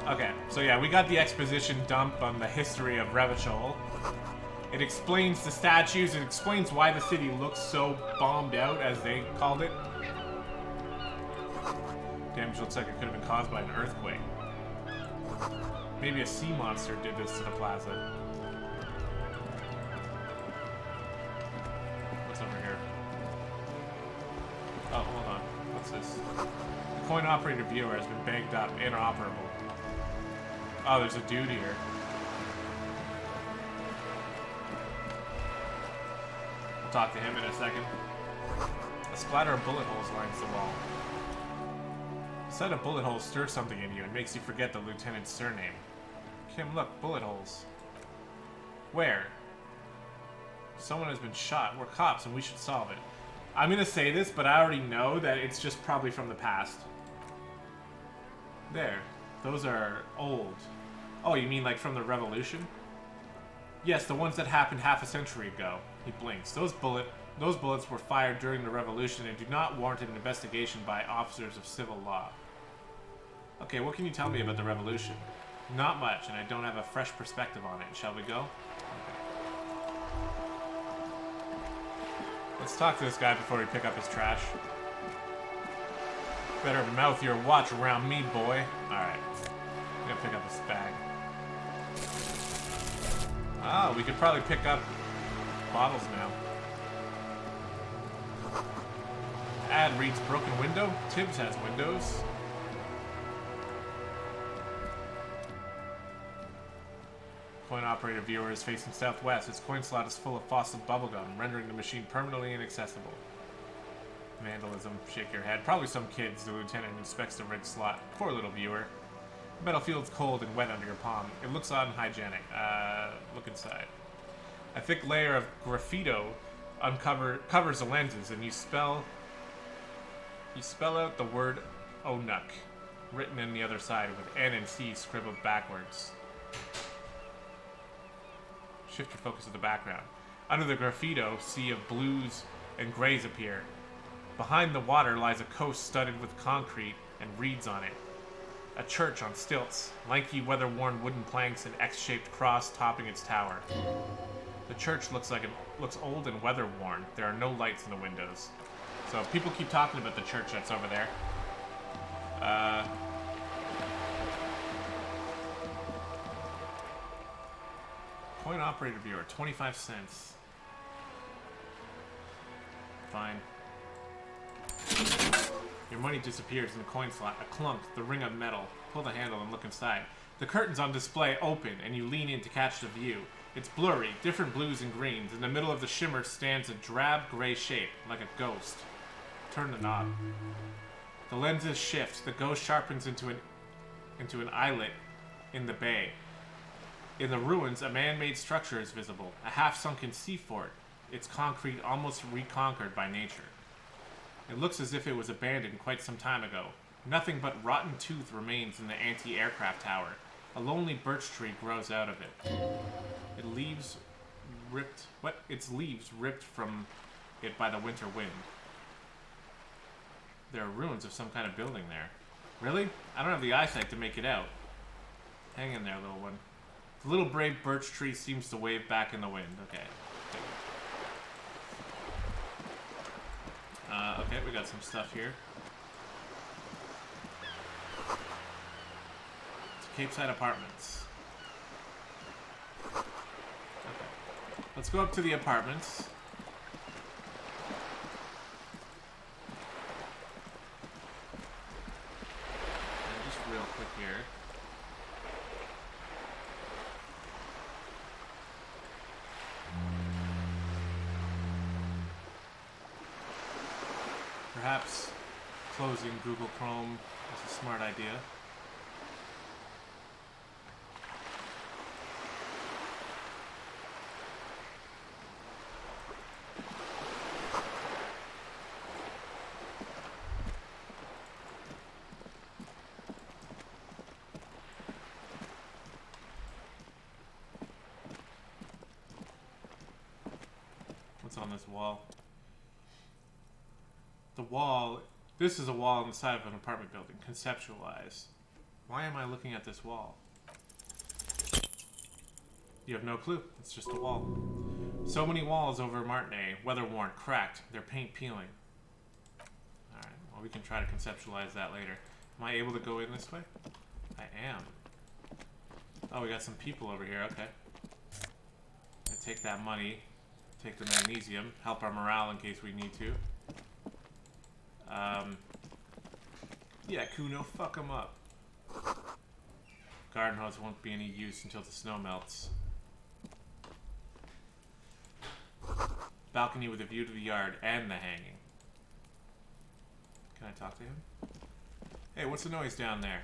Okay, so yeah, we got the exposition dump on the history of Revachol. It explains the statues, it explains why the city looks so bombed out, as they called it. Damage looks like it could have been caused by an earthquake. Maybe a sea monster did this to the plaza. What's over here? Oh, hold on. What's this? The coin operator viewer has been bagged up, inoperable. Oh, there's a dude here. We'll talk to him in a second. A splatter of bullet holes lines the wall. The sight of bullet holes stirs something in you and makes you forget the lieutenant's surname. Kim, look, bullet holes. Where? Someone has been shot. We're cops and we should solve it. I'm gonna say this, but I already know that it's just probably from the past. There. Those are old. Oh, you mean like from the Revolution? Yes, the ones that happened half a century ago. He blinks. Those bullets were fired during the Revolution and do not warrant an investigation by officers of civil law. Okay, what can you tell me about the Revolution? Not much, and I don't have a fresh perspective on it. Shall we go? Okay. Let's talk to this guy before we pick up his trash. Better mouth your watch around me, boy. Alright. I'm gonna pick up this bag. Ah, we could probably pick up bottles now. Ad reads broken window. Tibbs has windows. Coin operator viewer is facing southwest. Its coin slot is full of fossil bubblegum, rendering the machine permanently inaccessible. Vandalism. Shake your head. Probably some kids. The lieutenant inspects the red slot. Poor little viewer. The metal field's cold and wet under your palm. It looks unhygienic. Look inside. A thick layer of graffito covers the lenses, and you spell out the word Onuk, written in the other side with N and C scribbled backwards. Shift your focus to the background. Under the graffito, sea of blues and grays appear. Behind the water lies a coast studded with concrete and reeds on it. A church on stilts, lanky, weather-worn wooden planks, and X-shaped cross topping its tower. The church looks old and weather-worn. There are no lights in the windows. So people keep talking about the church that's over there. Coin operator viewer, 25 cents. Fine. Your money disappears in the coin slot. A clunk, the ring of metal. Pull the handle and look inside. The curtains on display open, and you lean in to catch the view. It's blurry, different blues and greens. In the middle of the shimmer stands a drab gray shape, like a ghost. Turn the knob. The lenses shift. The ghost sharpens into an eyelet in the bay. In the ruins, a man-made structure is visible. A half-sunken sea fort. Its concrete almost reconquered by nature. It looks as if it was abandoned quite some time ago. Nothing but rotten tooth remains in the anti-aircraft tower. A lonely birch tree grows out of it. Its leaves ripped from it by the winter wind. There are ruins of some kind of building there. Really? I don't have the eyesight to make it out. Hang in there, little one. The little brave birch tree seems to wave back in the wind. Okay. Okay, we got some stuff here. It's Cape Side Apartments. Okay. Let's go up to the apartments. And just real quick here. Perhaps closing Google Chrome is a smart idea. What's on this wall? This is a wall on the side of an apartment building. Conceptualize. Why am I looking at this wall? You have no clue. It's just a wall. So many walls over Martinez, weather-worn, cracked, their paint peeling. Alright, well we can try to conceptualize that later. Am I able to go in this way? I am. Oh, we got some people over here, okay. Take that money, take the magnesium, help our morale in case we need to. Yeah, Kuno, fuck them up. Garden hose won't be any use until the snow melts. Balcony with a view to the yard and the hanging. Can I talk to him? Hey, what's the noise down there?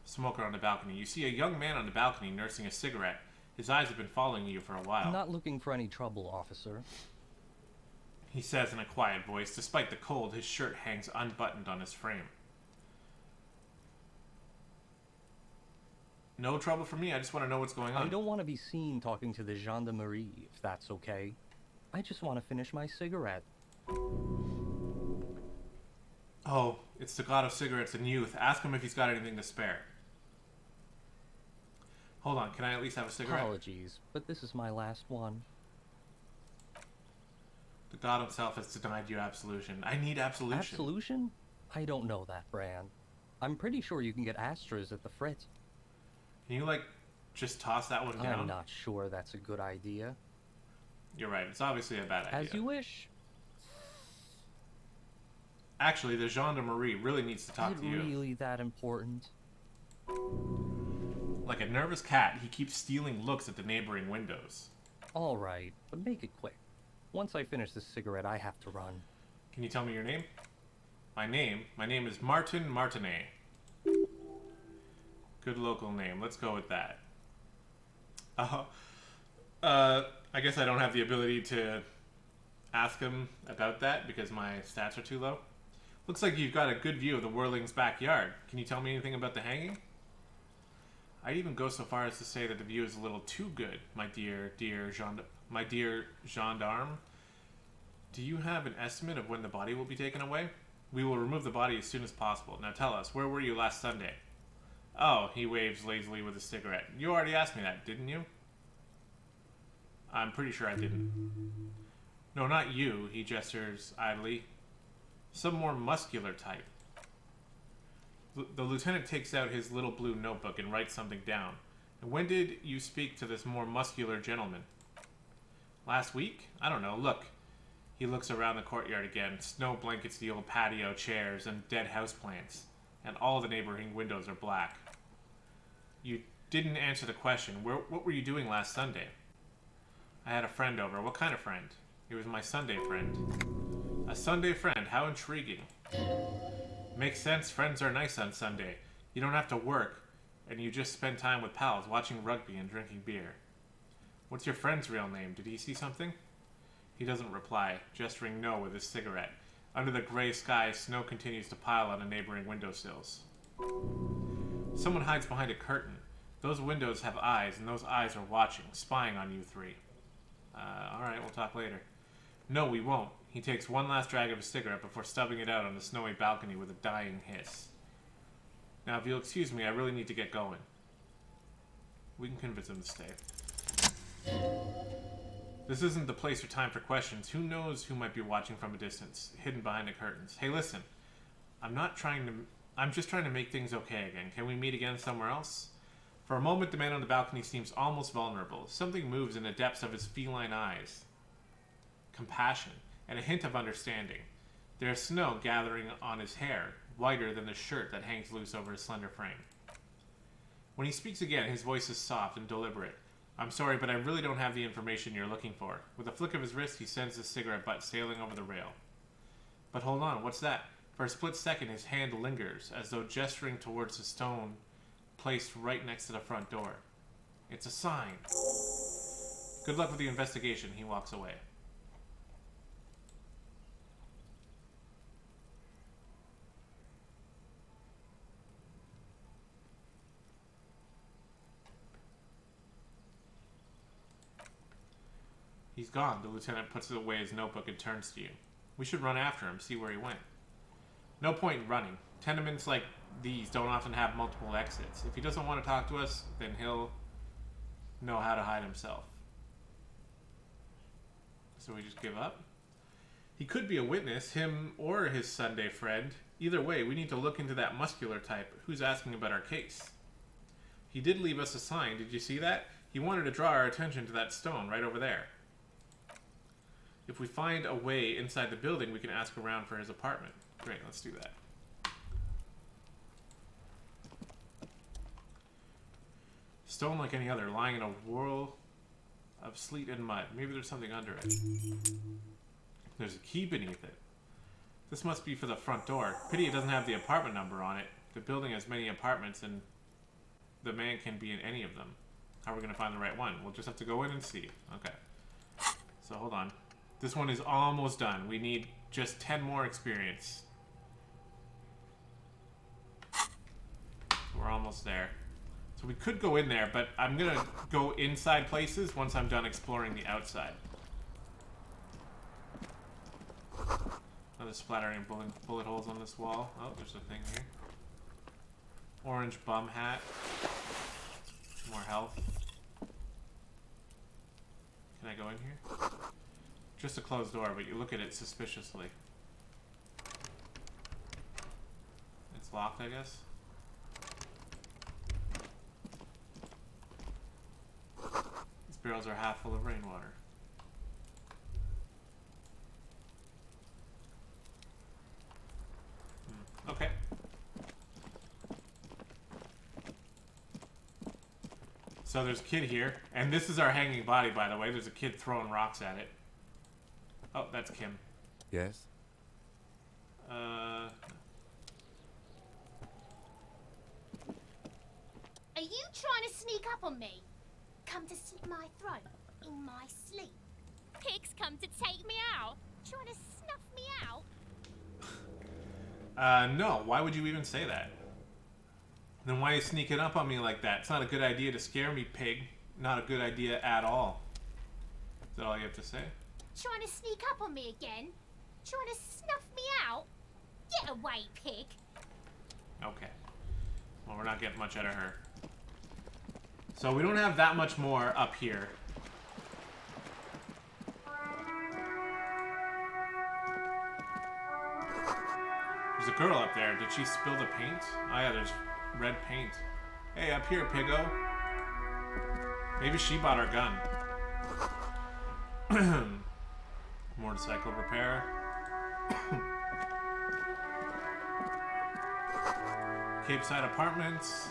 Smoker on the balcony. You see a young man on the balcony nursing a cigarette. His eyes have been following you for a while. I'm not looking for any trouble, officer. He says in a quiet voice. Despite the cold, his shirt hangs unbuttoned on his frame. No trouble for me. I just want to know what's going on. I don't want to be seen talking to the gendarmerie, if that's okay. I just want to finish my cigarette. Oh, it's the god of cigarettes and youth. Ask him if he's got anything to spare. Hold on, can I at least have a cigarette? Apologies, but this is my last one. The god himself has denied you absolution. I need absolution. Absolution? I don't know that brand. I'm pretty sure you can get Astras at the Frit. Can you, like, just toss that one down? I'm not sure that's a good idea. You're right, it's obviously a bad idea. As you wish. Actually, the gendarmerie really needs to talk to you. Is it really that important? Like a nervous cat, he keeps stealing looks at the neighboring windows. Alright, but make it quick. Once I finish this cigarette, I have to run. Can you tell me your name? My name is Martin Martinet. Good local name. Let's go with that. I guess I don't have the ability to ask him about that because my stats are too low. Looks like you've got a good view of the Whirling's backyard. Can you tell me anything about the hanging? I'd even go so far as to say that the view is a little too good, my dear gendarme. Do you have an estimate of when the body will be taken away? We will remove the body as soon as possible. Now tell us, where were you last Sunday? Oh, he waves lazily with a cigarette. You already asked me that, didn't you? I'm pretty sure I didn't. No, not you, he gestures idly. Some more muscular type. The lieutenant takes out his little blue notebook and writes something down. And when did you speak to this more muscular gentleman? Last week? I don't know, look. He looks around the courtyard again. Snow blankets the old patio, chairs, and dead houseplants. And all the neighboring windows are black. You didn't answer the question. What were you doing last Sunday? I had a friend over. What kind of friend? He was my Sunday friend. A Sunday friend? How intriguing. Makes sense. Friends are nice on Sunday. You don't have to work, and you just spend time with pals, watching rugby and drinking beer. What's your friend's real name? Did he see something? He doesn't reply, gesturing no with his cigarette. Under the gray sky, snow continues to pile on the neighboring windowsills. Someone hides behind a curtain. Those windows have eyes, and those eyes are watching, spying on you three. Alright, we'll talk later. No, we won't. He takes one last drag of his cigarette before stubbing it out on the snowy balcony with a dying hiss. Now, if you'll excuse me, I really need to get going. We can convince him to stay. This isn't the place or time for questions. Who knows who might be watching from a distance, hidden behind the curtains. Hey, listen. I'm just trying to make things okay again. Can we meet again somewhere else? For a moment, the man on the balcony seems almost vulnerable. Something moves in the depths of his feline eyes. Compassion, and a hint of understanding. There is snow gathering on his hair, whiter than the shirt that hangs loose over his slender frame. When he speaks again, his voice is soft and deliberate. I'm sorry, but I really don't have the information you're looking for. With a flick of his wrist, he sends the cigarette butt sailing over the rail. But hold on, what's that? For a split second, his hand lingers, as though gesturing towards a stone placed right next to the front door. It's a sign. Good luck with the investigation. He walks away. He's gone. The lieutenant puts away his notebook and turns to you. We should run after him, see where he went. No point in running. Tenements like these don't often have multiple exits. If he doesn't want to talk to us, then he'll know how to hide himself. So we just give up? He could be a witness, him or his Sunday friend. Either way, we need to look into that muscular type who's asking about our case. He did leave us a sign. Did you see that? He wanted to draw our attention to that stone right over there. If we find a way inside the building, we can ask around for his apartment. Great, let's do that. Stone like any other, lying in a whirl of sleet and mud. Maybe there's something under it. There's a key beneath it. This must be for the front door. Pity it doesn't have the apartment number on it. The building has many apartments and the man can be in any of them. How are we going to find the right one? We'll just have to go in and see. Okay. So hold on. This one is almost done. We need just 10 more experience. We're almost there. So we could go in there, but I'm going to go inside places once I'm done exploring the outside. Another splattering bullet holes on this wall. Oh, there's a thing here. Orange bum hat. More health. Can I go in here? Just a closed door, but you look at it suspiciously. It's locked, I guess. These barrels are half full of rainwater. Okay. So there's a kid here, and this is our hanging body, by the way. There's a kid throwing rocks at it. Oh, that's Kim. Yes? Are you trying to sneak up on me? Come to slit my throat in my sleep. Pigs come to take me out. Trying to snuff me out. No. Why would you even say that? Then why are you sneaking up on me like that? It's not a good idea to scare me, pig. Not a good idea at all. Is that all you have to say? Trying to sneak up on me again? Trying to snuff me out? Get away, pig. Okay. Well, we're not getting much out of her. So we don't have that much more up here. There's a girl up there. Did she spill the paint? Oh yeah, there's red paint. Hey, up here, piggo. Maybe she bought our gun. Motorcycle repair. Cape Side Apartments.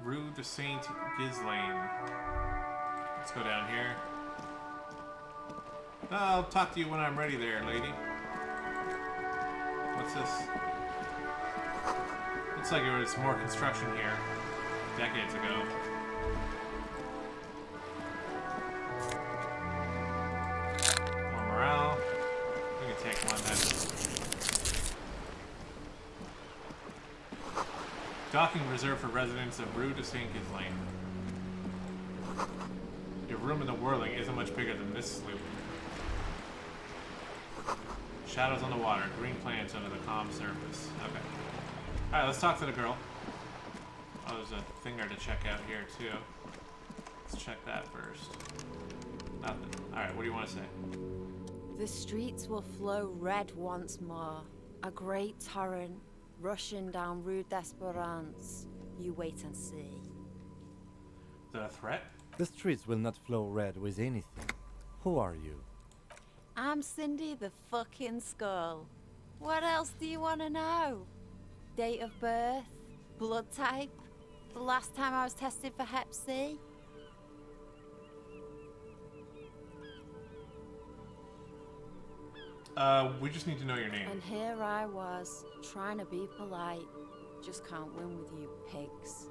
Rue de Saint Ghislaine. Let's go down here. I'll talk to you when I'm ready there, lady. What's this? Looks like there was more construction here decades ago. More morale. We can take one then. Docking reserved for residents of Rue de Saint Ghislaine. Your room in the Whirling isn't much bigger than this sloop. Shadows on the water, green plants under the calm surface. Okay. Alright, let's talk to the girl. Oh, there's a thinger to check out here, too. Let's check that first. Nothing. Alright, what do you want to say? The streets will flow red once more. A great torrent rushing down Rue d'Esperance. You wait and see. Is that a threat? The streets will not flow red with anything. Who are you? I'm Cindy the fucking Skull. What else do you want to know? Date of birth? Blood type? The last time I was tested for Hep C? We just need to know your name. And here I was, trying to be polite. Just can't win with you pigs.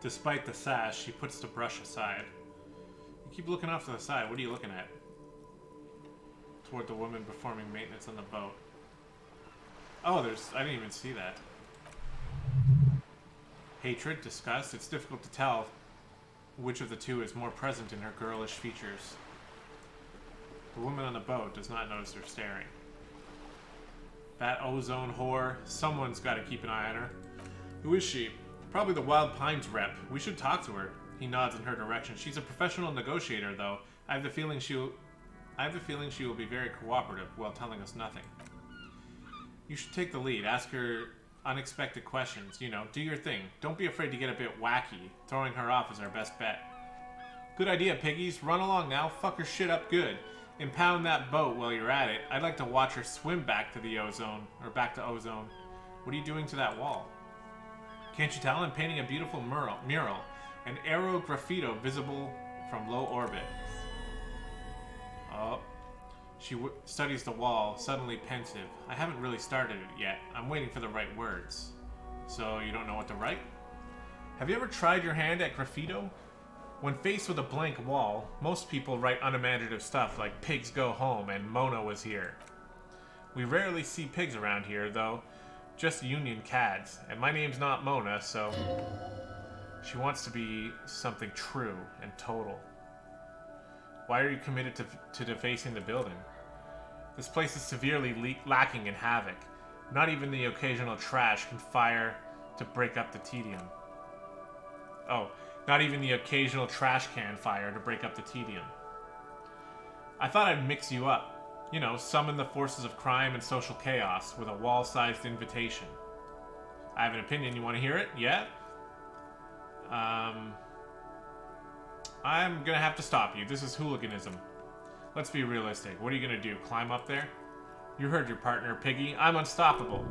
Despite the sash, she puts the brush aside. You keep looking off to the side. What are you looking at? Toward the woman performing maintenance on the boat. Oh, I didn't even see that. Hatred, disgust. It's difficult to tell which of the two is more present in her girlish features. The woman on the boat does not notice her staring. That ozone whore. Someone's got to keep an eye on her. Who is she? Probably the Wild Pines rep. We should talk to her. He nods in her direction. She's a professional negotiator, though. I have the feeling she will be very cooperative while telling us nothing. You should take the lead. Ask her unexpected questions. You know, do your thing. Don't be afraid to get a bit wacky. Throwing her off is our best bet. Good idea, piggies. Run along now. Fuck her shit up good. Impound that boat while you're at it. I'd like to watch her swim back to the ozone. Or back to ozone. What are you doing to that wall? Can't you tell? I'm painting a beautiful mural. An aero graffito visible from low orbit. Oh. She studies the wall, suddenly pensive. I haven't really started it yet. I'm waiting for the right words. So, you don't know what to write? Have you ever tried your hand at graffito? When faced with a blank wall, most people write unimaginative stuff like pigs go home and Mona was here. We rarely see pigs around here, though. Just union cads. And my name's not Mona, so... She wants to be something true and total. Why are you committed to defacing the building? This place is severely lacking in havoc. Not even the occasional trash can fire to break up the tedium. Oh, not even the occasional trash can fire to break up the tedium. I thought I'd mix you up. You know, summon the forces of crime and social chaos with a wall-sized invitation. I have an opinion. You want to hear it? Yeah? I'm gonna have to stop you. This is hooliganism. Let's be realistic. What are you gonna do? Climb up there? You heard your partner, Piggy. I'm unstoppable.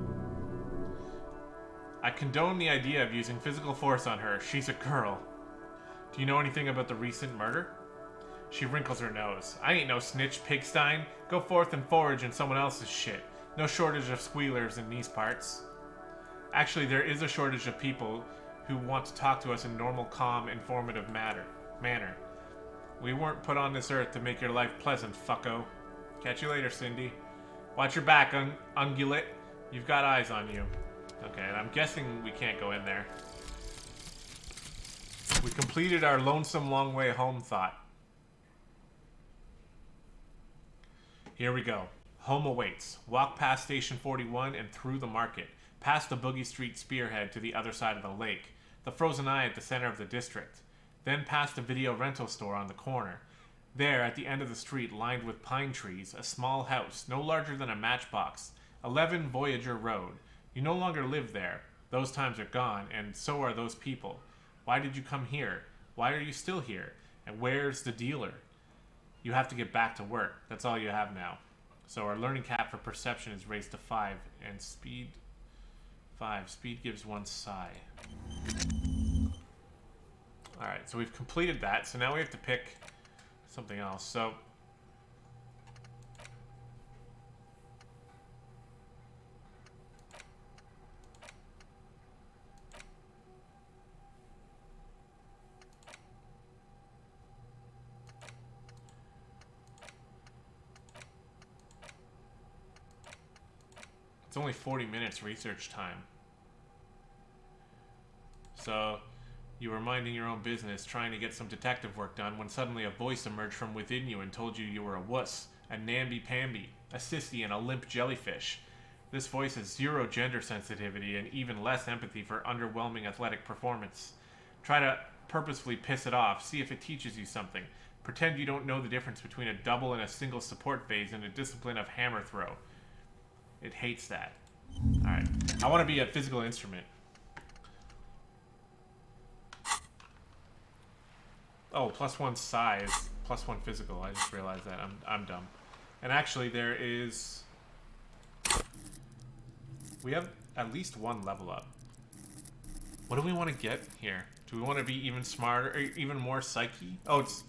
I condone the idea of using physical force on her. She's a girl. Do you know anything about the recent murder? She wrinkles her nose. I ain't no snitch, Pigstein. Go forth and forage in someone else's shit. No shortage of squealers in these parts. Actually, there is a shortage of people who want to talk to us in normal, calm, informative manner. We weren't put on this earth to make your life pleasant, fucko. Catch you later, Cindy. Watch your back, ungulate. You've got eyes on you. Okay, and I'm guessing we can't go in there. We completed our lonesome long way home thought. Here we go. Home awaits. Walk past Station 41 and through the market. Past the Boogie Street spearhead to the other side of the lake. The Frozen Eye at the center of the district. Then past a video rental store on the corner. There, at the end of the street, lined with pine trees, a small house, no larger than a matchbox. 11 Voyager Road. You no longer live there. Those times are gone, and so are those people. Why did you come here? Why are you still here? And where's the dealer? You have to get back to work. That's all you have now. So our learning cap for perception is raised to 5, and speed... 5. Speed gives 1 psi. Alright, so we've completed that. So now we have to pick something else. So... It's only 40 minutes research time. So... You were minding your own business, trying to get some detective work done, when suddenly a voice emerged from within you and told you were a wuss, a namby-pamby, a sissy, and a limp jellyfish. This voice has zero gender sensitivity and even less empathy for underwhelming athletic performance. Try to purposefully piss it off, see if it teaches you something. Pretend you don't know the difference between a double and a single support phase in a discipline of hammer throw. It hates that. Alright. I want to be a physical instrument. Oh, +1 psi is +1 physical. I just realized that. I'm dumb. And actually, there is... We have at least 1 level up. What do we want to get here? Do we want to be even smarter, or even more psyche? Oh, it's...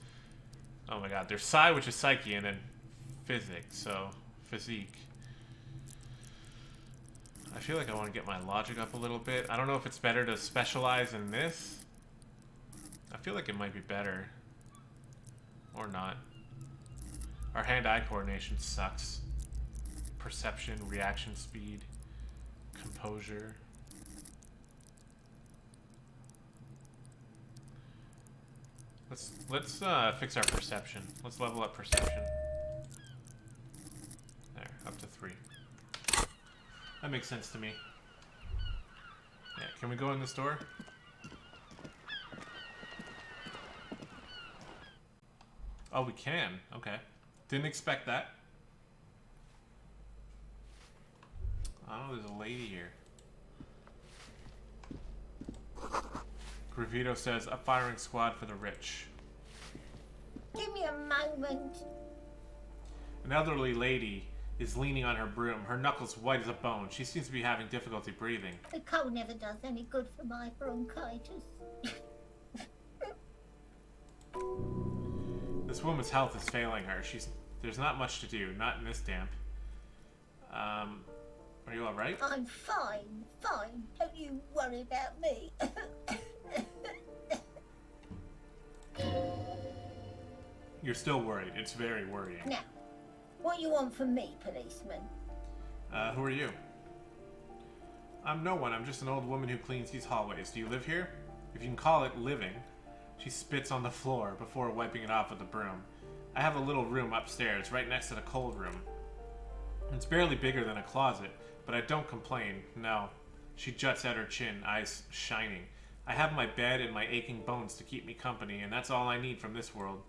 Oh my god, there's psi, which is psyche, and then physics, so... Physique. I feel like I want to get my logic up a little bit. I don't know if it's better to specialize in this. I feel like it might be better. Or not. Our hand-eye coordination sucks. Perception, reaction speed, composure. Let's fix our perception. Let's level up perception. There, up to 3. That makes sense to me. Yeah, can we go in the store? Oh, we can. Okay. Didn't expect that. Oh, there's a lady here. Gravito says, a firing squad for the rich. Give me a moment. An elderly lady is leaning on her broom, her knuckles white as a bone. She seems to be having difficulty breathing. The cold never does any good for my bronchitis. This woman's health is failing her. There's not much to do, not in this damp. Are you alright? I'm fine, fine. Don't you worry about me. You're still worried. It's very worrying. Now, what you want from me, policeman? Who are you? I'm no one. I'm just an old woman who cleans these hallways. Do you live here? If you can call it living. She spits on the floor before wiping it off with a broom. I have a little room upstairs, right next to the cold room. It's barely bigger than a closet, but I don't complain. No. She juts out her chin, eyes shining. I have my bed and my aching bones to keep me company, and that's all I need from this world.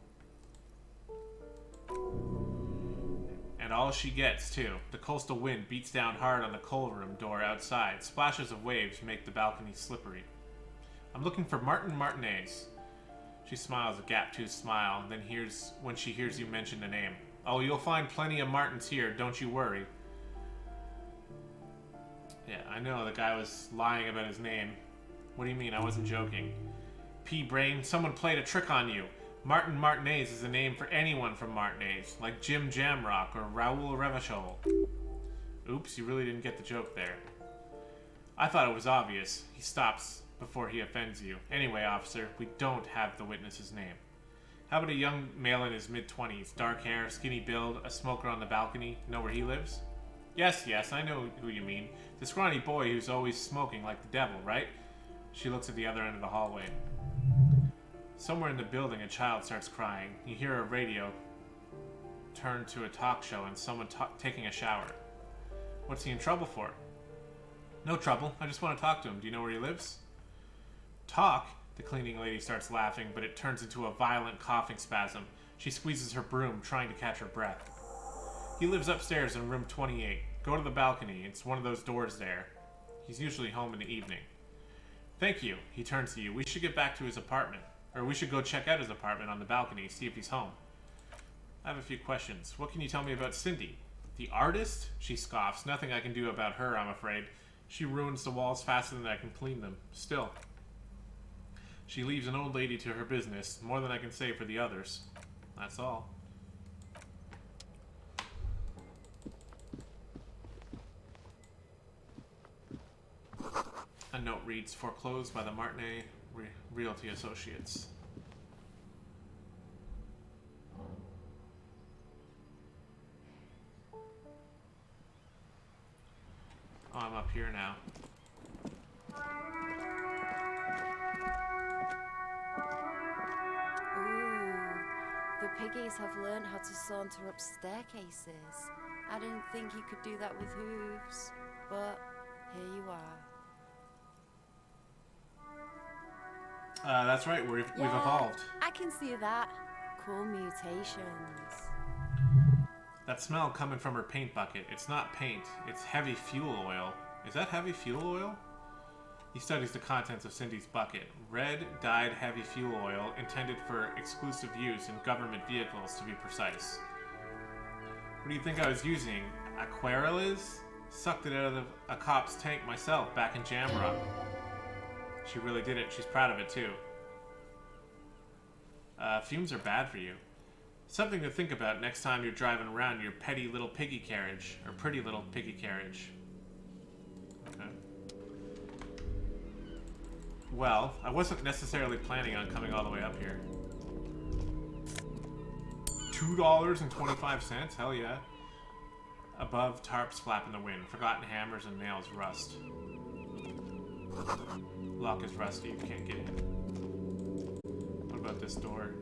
And all she gets, too. The coastal wind beats down hard on the cold room door outside. Splashes of waves make the balcony slippery. I'm looking for Martin Martinez. She smiles a gap-toothed smile, then when she hears you mention the name. Oh, you'll find plenty of Martins here, don't you worry. Yeah, I know the guy was lying about his name. What do you mean? I wasn't joking. P-Brain, someone played a trick on you. Martin Martinez is a name for anyone from Martinez, like Jim Jamrock or Raoul Revachol. Oops, you really didn't get the joke there. I thought it was obvious. He stops before he offends you. Anyway, officer, we don't have the witness's name. How about a young male in his mid-20s, dark hair, skinny build, a smoker on the balcony? Know where he lives? Yes, I know who you mean. The scrawny boy who's always smoking like the devil, right? She looks at the other end of the hallway. Somewhere in the building, a child starts crying. You hear a radio turn to a talk show and someone taking a shower. What's he in trouble for? No trouble. I just want to talk to him. Do you know where he lives? Talk? The cleaning lady starts laughing, but it turns into a violent coughing spasm. She squeezes her broom, trying to catch her breath. He lives upstairs in room 28. Go to the balcony. It's one of those doors there. He's usually home in the evening. Thank you. He turns to you. We should get back to his apartment. Or we should go check out his apartment on the balcony, see if he's home. I have a few questions. What can you tell me about Cindy? The artist? She scoffs. Nothing I can do about her, I'm afraid. She ruins the walls faster than I can clean them. Still. She leaves an old lady to her business. More than I can say for the others. That's all. A note reads, foreclosed by the Martinet Realty Associates. Oh, I'm up here now. The piggies have learned how to saunter up staircases. I didn't think you could do that with hooves, but here you are. That's right, we've evolved. I can see that. Cool mutations. That smell coming from her paint bucket. It's not paint, it's heavy fuel oil. Is that heavy fuel oil? He studies the contents of Cindy's bucket. Red, dyed heavy fuel oil intended for exclusive use in government vehicles, to be precise. What do you think I was using? Aquarelles? Sucked it out of a cop's tank myself back in Jamrock. She really did it. She's proud of it, too. Fumes are bad for you. Something to think about next time you're driving around your petty little piggy carriage, or pretty little piggy carriage. Okay. Well, I wasn't necessarily planning on coming all the way up here. $2.25? Hell yeah. Above, tarps flap in the wind. Forgotten hammers and nails rust. Lock is rusty. You can't get in. What about this door?